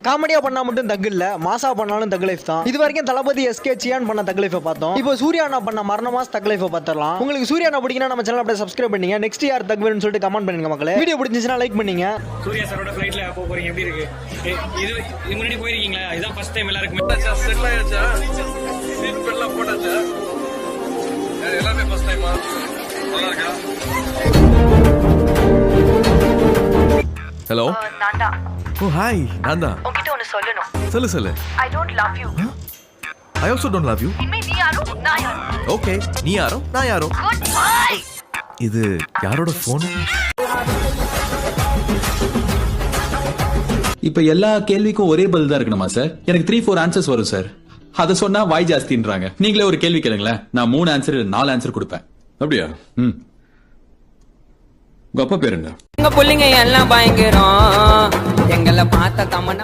காமெடியா பண்ணா மட்டும் தகு இல்ல, மாசா பண்ணாலும் தகு லைஃப் தான். இது வரைக்கும் தளபதி எஸ்கே சியான் பண்ண தகு லைஃப் பார்த்தோம். இப்போ சூர்யா அண்ணா பண்ண மரண மாஸ் தகு லைஃப் பார்த்தறலாம். உங்களுக்கு சூர்யா அண்ணா பிடிக்குன்னா நம்ம சேனல் அப்படியே சப்ஸ்கிரைப் பண்ணுங்க. நெக்ஸ்ட் யார் தகு வேணும்னு சொல்லிட்டு கமெண்ட் பண்ணுங்க மக்களே. வீடியோ பிடிச்சிருந்தா லைக் பண்ணுங்க. சூர்யா சாரோட ஃளைட்ல போறீங்க, எப்படி இருக்கு? இது முன்னாடி போயிருக்கீங்களா? இதான் ஃபர்ஸ்ட் டைம் எல்லாருக்கும் செட்டில் ஆயாச்சா? சீட் பெல்லாம் போட்டாச்சா? எல்லாமே ஃபர்ஸ்ட் டைமா? நல்லா இருக்கா? ஹலோ நான்டா. ஓ ஹாய் நான்தா. உன்கிட்ட ஒன்னு சொல்லணும். சொல்லு I don't love you. I also don't love you. இனிமே நீ யாரோ நான் யாரோ. ஓகே நீ யாரோ நான் யாரோ. Good bye. இது யாரோட ஃபோன்? இப்ப எல்லா கேள்விக்கும் ஒரே பதில் தான் இருக்கணுமா சார்? எனக்கு 3-4 ஆன்சர்ஸ் வரும் சார். அத சொன்னா வாய் ஜாஸ்தின்றாங்க. நீங்களே ஒரு கேள்வி கேளுங்களேன், நான் 3 ஆன்சர் 4 ஆன்சர் கொடுப்பேன். அப்படியா? உங்க அப்பா பேர் என்ன? எங்க புள்ளைங்க எல்லாம் பயங்கரம், எங்களை பார்த்த தமன்னா